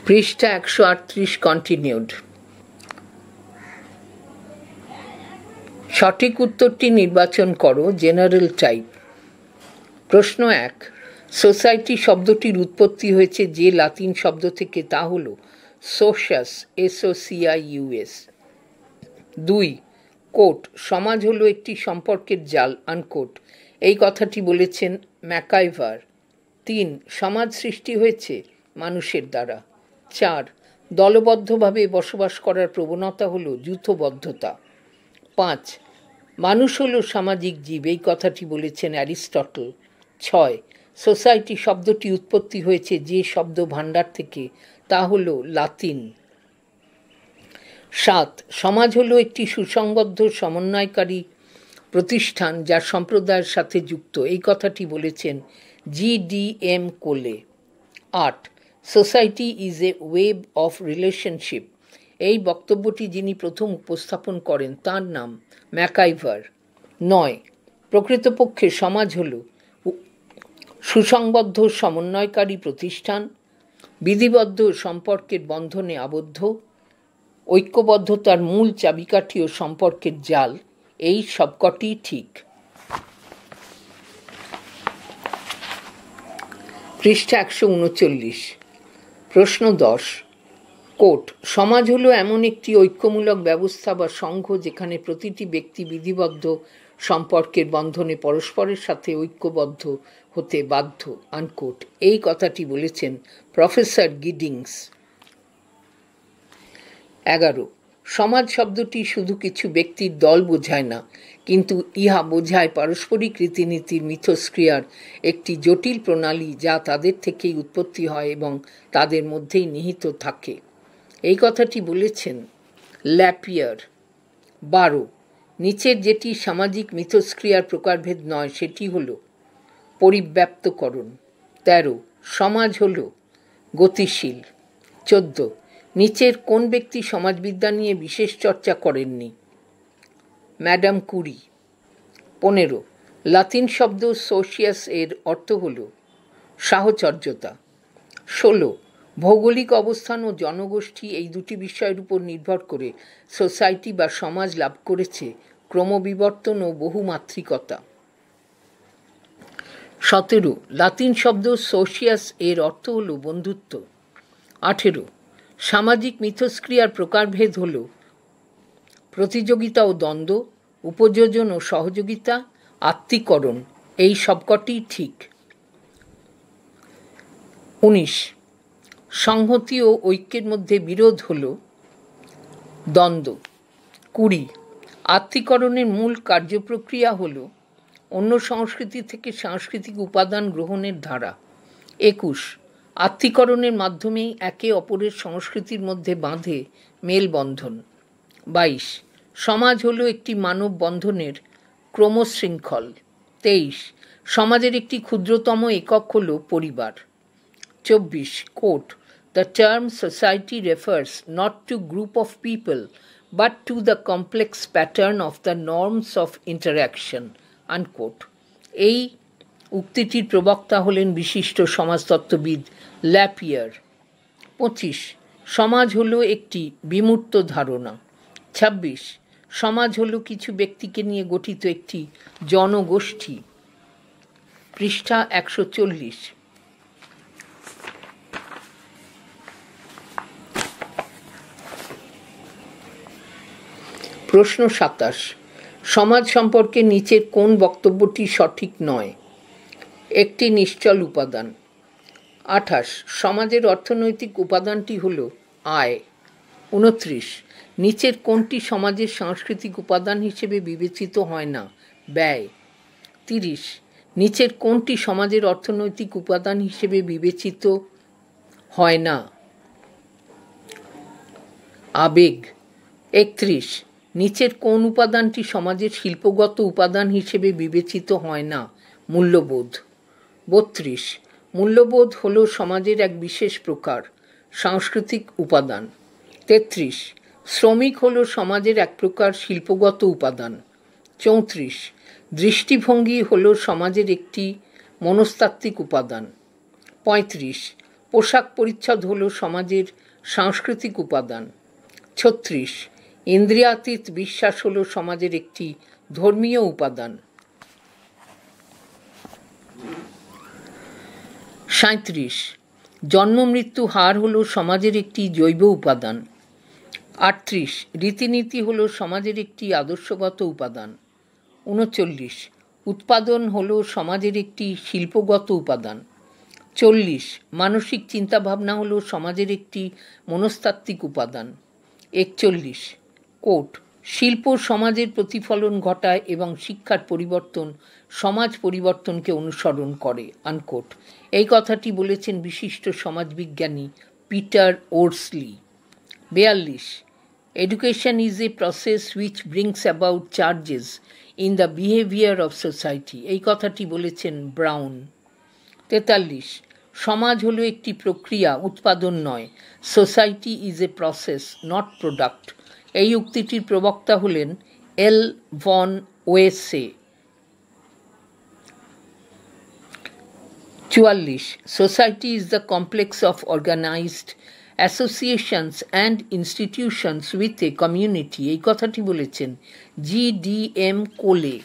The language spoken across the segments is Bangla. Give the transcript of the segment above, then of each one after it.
পৃষ্ঠা 138 কন্টিনিউড। সঠিক উত্তরটি নির্বাচন করো। General type. প্রশ্ন 1, সোসাইটি শব্দটির উৎপত্তি হয়েছে যে লাতিন শব্দ থেকে, তা হল সোশাস, SOCIUS। 2, কোট, সমাজ হলো একটি সম্পর্কের জাল, আনকোট। এই কথাটি বলেছেন ম্যাকাইভার। 3, সমাজ সৃষ্টি হয়েছে মানুষের দ্বারা। 4, দলবদ্ধভাবে বসবাস করার প্রবণতা হলো যূথবদ্ধতা। 5, মানুষ হলো সামাজিক জীব। এই কথাটি বলেছেন অ্যারিস্টটল। 6, সোসাইটি শব্দটি উৎপত্তি হয়েছে যে শব্দ ভাণ্ডার থেকে, তা হলো লাতিন। 7, সমাজ হলো একটি সুসংবদ্ধ সমন্বয়কারী প্রতিষ্ঠান যা সম্প্রদায়ের সাথে যুক্ত। এই কথাটি বলেছেন GDM কোলে। 8, society is A web of relationship. এই বক্তব্যটি যিনি প্রথম উপস্থাপন করেন তার নাম ম্যাকাইভার। 9, প্রকৃতপক্ষে সমাজ হল সুসংবদ্ধ সমন্বয়কারী প্রতিষ্ঠান, বিধিবদ্ধ সম্পর্কের বন্ধনে আবদ্ধ, ঐক্যবদ্ধতার মূল চাবিকাঠি ও সম্পর্কের জাল। এই সবকটি ঠিক। পৃষ্ঠা 139। প্রশ্ন 10, কোট, সমাজ হলো এমন একটি ঐক্যমূলক ব্যবস্থা বা সংঘ যেখানে প্রতিটি ব্যক্তি বিধিবদ্ধ সম্পর্কের বন্ধনে পরস্পরের সাথে ঐক্যবদ্ধ হতে বাধ্য, আনকোট। এই কথাটি বলেছেন প্রফেসর গিডিংস। 11, সমাজ শব্দটি শুধু কিছু ব্যক্তির দল বোঝায় না, কিন্তু ইহা বোঝায় পারস্পরিক রীতিনীতির মিথস্ক্রিয়ার একটি জটিল প্রণালী যা তাদের থেকেই উৎপত্তি হয় এবং তাদের মধ্যেই নিহিত থাকে। এই কথাটি বলেছেন ল্যাপিয়ার। 12, নিচের যেটি সামাজিক মিথস্ক্রিয়ার প্রকারভেদ নয় সেটি হল পরিব্যাপ্তকরণ। 13, সমাজ হল গতিশীল। 14, নিচের কোন ব্যক্তি সমাজবিদ্যা নিয়ে বিশেষ চর্চা করেননি? ম্যাডাম কুরি। 15, লাতিন শব্দ সোশিয়াস এর অর্থ হল সাহচর্যতা। 16, ভৌগোলিক অবস্থান ও জনগোষ্ঠী এই দুটি বিষয়ের উপর নির্ভর করে সোসাইটি বা সমাজ লাভ করেছে ক্রমবিবর্তন ও বহুমাত্রিকতা। 17, লাতিন শব্দ সোশিয়াস এর অর্থ হল বন্ধুত্ব। 18, সামাজিক মিথস্ক্রিয়ার প্রকারভেদ হল প্রতিযোগিতা ও দ্বন্দ্ব, উপযোজন ও সহযোগিতা, আত্মীকরণ। এই সবকটি ঠিক। 19, সংহতি ও ঐক্যের মধ্যে বিরোধ হল দ্বন্দ্ব। 20, আত্মীকরণের মূল কার্যপ্রক্রিয়া হল অন্য সংস্কৃতি থেকে সাংস্কৃতিক উপাদান গ্রহণের ধারা। 21, আত্মীকরণের মাধ্যমেই একে অপরের সংস্কৃতির মধ্যে বাঁধে মেলবন্ধন। 22, সমাজ হলো একটি মানব বন্ধনের ক্রমশৃঙ্খল। 23, সমাজের একটি ক্ষুদ্রতম একক হল পরিবার। 24, coat, the term society refers not to group of people but to the complex pattern of the norms of interaction, unquote. এই উক্তিটির প্রবক্তা হলেন বিশিষ্ট সমাজতত্ত্ববিদ ল্যাপিয়ার। 25, সমাজ হলো একটি বিমূর্ত ধারণা। 26, সমাজ হলো কিছু ব্যক্তিকে নিয়ে গঠিত একটি জনগোষ্ঠী। পৃষ্ঠা 140। প্রশ্ন 27, সমাজ সম্পর্কে নিচের কোন বক্তব্যটি সঠিক নয়? একটি নিশ্চল উপাদান। 28, সমাজের অর্থনৈতিক উপাদানটি হল আয়। 29, নিচের কোনটি সমাজের সাংস্কৃতিক উপাদান হিসেবে বিবেচিত হয় না? ব্যয়। 30, নিচের কোনটি সমাজের অর্থনৈতিক উপাদান হিসেবে বিবেচিত হয় না? আবেগ। 31, নিচের কোন উপাদানটি সমাজের শিল্পগত উপাদান হিসেবে বিবেচিত হয় না? মূল্যবোধ। 32, মূল্যবোধ হল সমাজের এক বিশেষ প্রকার সাংস্কৃতিক উপাদান। 33, শ্রমিক হল সমাজের এক প্রকার শিল্পগত উপাদান। 34, দৃষ্টিভঙ্গি হল সমাজের একটি মনস্তাত্ত্বিক উপাদান। 35, পোশাক পরিচ্ছদ হল সমাজের সাংস্কৃতিক উপাদান। 36, ইন্দ্রিয়াতীত বিশ্বাস হল সমাজের একটি ধর্মীয় উপাদান। 37, জন্ম মৃত্যু হার হল সমাজের একটি জৈব উপাদান। 38, রীতিনীতি হল সমাজের একটি আদর্শগত উপাদান। 39, উৎপাদন হল সমাজের একটি শিল্পগত উপাদান। 40, মানসিক চিন্তাভাবনা হল সমাজের একটি মনস্তাত্ত্বিক উপাদান। 41, কোট, শিল্প সমাজের প্রতিফলন ঘটায় এবং শিক্ষার পরিবর্তন সমাজ পরিবর্তনকে অনুসরণ করে, আনকোট। এই কথাটি বলেছেন বিশিষ্ট সমাজবিজ্ঞানী Peter ওর্সলি। 42, education is a process which brings about changes in the behavior of society। এই কথাটি বলেছেন ব্রাউন। 43, সমাজ হলো একটি প্রক্রিয়া, উৎপাদন নয়। Society is a process, not product. এই উক্তিটির প্রবক্তা হলেন L von Wiese. 44, society is the complex of organized associations and institutions with a community. এই কথাটি বলেছেন GDM কোলে।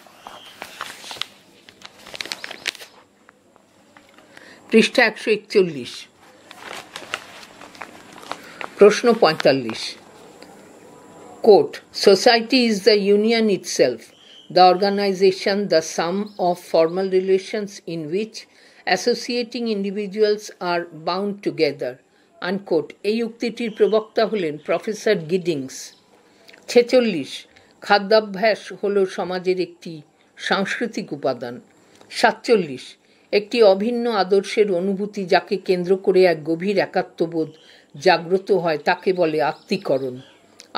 পৃষ্ঠা 141, প্রশ্ন 45, quote, society is the union itself, the organization, the sum of formal relations in which associating individuals are bound together, unquote. এই উক্তিটির প্রবক্তা হলেন প্রফেসর গিডিংস। 46, খাদ্যাভ্যাস হল সমাজের একটি সাংস্কৃতিক উপাদান। 47, একটি অভিন্ন আদর্শের অনুভূতি যাকে কেন্দ্র করে এক গভীর একাত্মবোধ জাগ্রত হয় তাকে বলে আত্মীকরণ।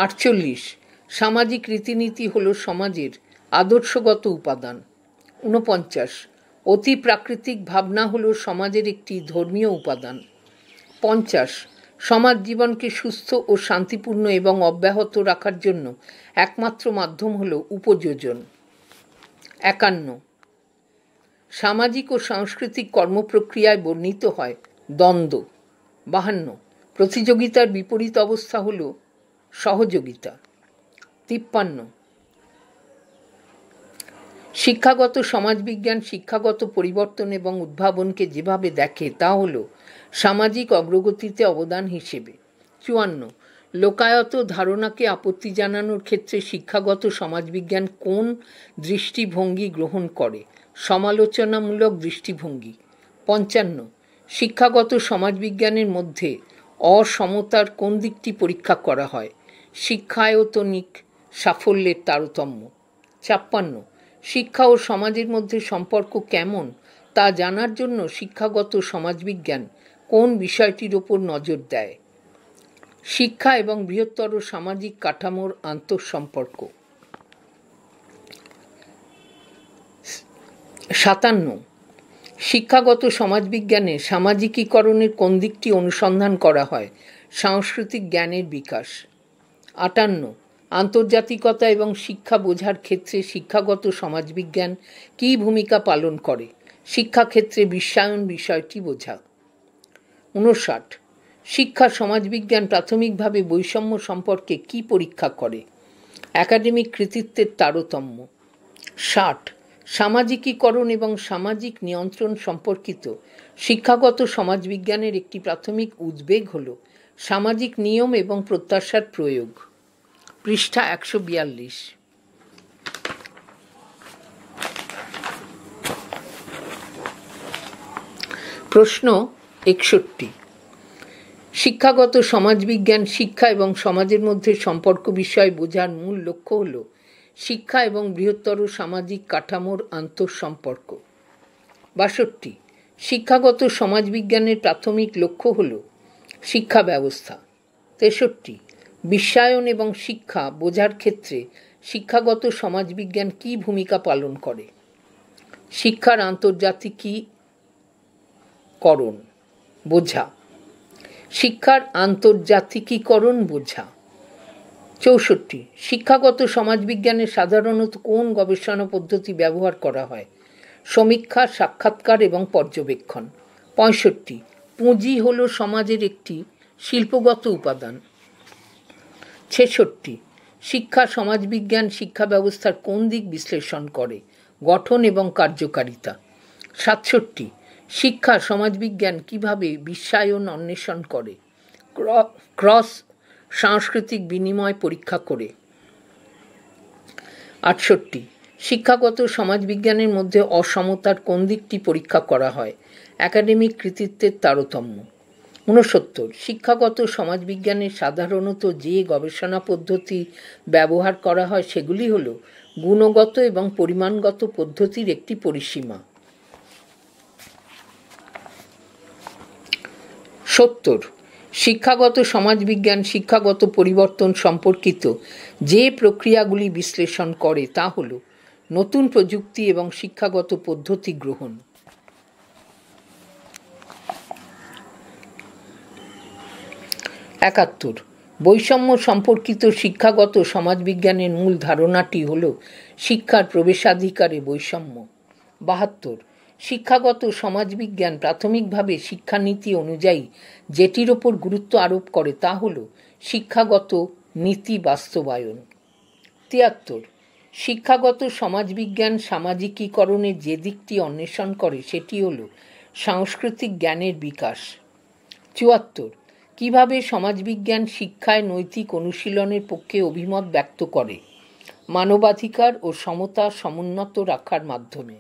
48, সামাজিক রীতিনীতি হল সমাজের আদর্শগত উপাদান। 49, অতি প্রাকৃতিক ভাবনা হল সমাজের একটি ধর্মীয় উপাদান। 50, সমাজ জীবনকে সুস্থ ও শান্তিপূর্ণ এবং অব্যাহত রাখার জন্য একমাত্র মাধ্যম হল উপযোজন। 51, সামাজিক ও সাংস্কৃতিক কর্মপ্রক্রিয়ায় বর্ণিত হয় দ্বন্দ্ব। 52, প্রতিযোগিতার বিপরীত অবস্থা হল সহযোগিতা। 53, শিক্ষাগত সমাজবিজ্ঞান শিক্ষাগত পরিবর্তন এবং উদ্ভাবনকে যেভাবে দেখে তা হল সামাজিক অগ্রগতিতে অবদান হিসেবে। 54, লোকায়ত ধারণাকে আপত্তি জানানোর ক্ষেত্রে শিক্ষাগত সমাজবিজ্ঞান কোন দৃষ্টিভঙ্গি গ্রহণ করে? সমালোচনামূলক দৃষ্টিভঙ্গি। 55, শিক্ষাগত সমাজবিজ্ঞানের মধ্যে অসমতার কোন দিকটি পরীক্ষা করা হয়? শিক্ষায়তনিক সাফল্যের তারতম্য। 56, শিক্ষা ও সমাজের মধ্যে সম্পর্ক কেমন তা জানার জন্য শিক্ষাগত সমাজবিজ্ঞান কোন বিষয়টির ওপর নজর দেয়? শিক্ষা এবং বৃহত্তর সামাজিক কাঠামোর আন্তঃসম্পর্ক। 57, শিক্ষাগত সমাজবিজ্ঞানে সামাজিকীকরণের কোন দিকটি অনুসন্ধান করা হয়? সাংস্কৃতিক জ্ঞানের বিকাশ। 58, আন্তর্জাতিকতা এবং শিক্ষা বোঝার ক্ষেত্রে শিক্ষাগত সমাজবিজ্ঞান কী ভূমিকা পালন করে? শিক্ষাক্ষেত্রে বিশ্বায়ন বিষয়টি বোঝা। 59, শিক্ষা সমাজবিজ্ঞান প্রাথমিকভাবে বৈষম্য সম্পর্কে কী পরীক্ষা করে? একাডেমিক কৃতিত্বের তারতম্য। 60, সামাজিকীকরণ এবং সামাজিক নিয়ন্ত্রণ সম্পর্কিত শিক্ষাগত সমাজবিজ্ঞানের একটি প্রাথমিক উদ্বেগ হল সামাজিক নিয়ম এবং প্রত্যাশার প্রয়োগ। পৃষ্ঠা 142, প্রশ্ন 61, শিক্ষাগত সমাজবিজ্ঞান শিক্ষা এবং সমাজের মধ্যে সম্পর্ক বিষয় বোঝার মূল লক্ষ্য হল শিক্ষা এবং বৃহত্তর সামাজিক কাঠামোর আন্তঃসম্পর্ক। 62, শিক্ষাগত সমাজবিজ্ঞানের প্রাথমিক লক্ষ্য হল শিক্ষা ব্যবস্থা। 63, বিশ্বায়ন এবং শিক্ষা বোঝার ক্ষেত্রে শিক্ষাগত সমাজবিজ্ঞান কী ভূমিকা পালন করে? শিক্ষার আন্তর্জাতিকীকরণ বোঝা। শিক্ষার আন্তর্জাতিকীকরণ বোঝা। 64, শিক্ষাগত সমাজবিজ্ঞানে সাধারণত কোন গবেষণা পদ্ধতি ব্যবহার করা হয়? সমীক্ষা, সাক্ষাৎকার এবং পর্যবেক্ষণ। 65, পুঁজি হল সমাজের একটি শিল্পগত উপাদান। ৬৬, শিক্ষা সমাজবিজ্ঞান শিক্ষা ব্যবস্থার কোন দিক বিশ্লেষণ করে? গঠন এবং কার্যকারিতা। ৬৭, শিক্ষা সমাজবিজ্ঞান কিভাবে বিশ্বায়ন অন্বেষণ করে? ক্রস সাংস্কৃতিক বিনিময় পরীক্ষা করে। ৬৮, শিক্ষাগত সমাজবিজ্ঞানের মধ্যে অসমতার কোন দিকটি পরীক্ষা করা হয়? একাডেমিক কৃতিত্বের তারতম্য। ৬৯, শিক্ষাগত সমাজবিজ্ঞানের সাধারণত যে গবেষণা পদ্ধতি ব্যবহার করা হয় সেগুলি হল গুণগত এবং পরিমাণগত পদ্ধতির একটি পরিসীমা। ৭০, শিক্ষাগত সমাজবিজ্ঞান শিক্ষাগত পরিবর্তন সম্পর্কিত যে প্রক্রিয়াগুলি বিশ্লেষণ করে তা হল নতুন প্রযুক্তি এবং শিক্ষাগত পদ্ধতি গ্রহণ। ৭১, বৈষম্য সম্পর্কিত শিক্ষাগত সমাজবিজ্ঞানের মূল ধারণাটি হল শিক্ষার প্রবেশাধিকারে বৈষম্য। ৭২, শিক্ষাগত সমাজবিজ্ঞান প্রাথমিকভাবে শিক্ষানীতি অনুযায়ী যেটির ওপর গুরুত্ব আরোপ করে তা হল শিক্ষাগত নীতি বাস্তবায়ন। ৭৩, শিক্ষাগত সমাজবিজ্ঞান সামাজিকীকরণের যে দিকটি অন্বেষণ করে সেটি হল সাংস্কৃতিক জ্ঞানের বিকাশ। ৭৪, কিভাবে সমাজবিজ্ঞান শিক্ষায় নৈতিক অনুশীলনের পক্ষে অভিমত ব্যক্ত করে? মানবাধিকার ও সমতা সমুন্নত রাখার মাধ্যমে।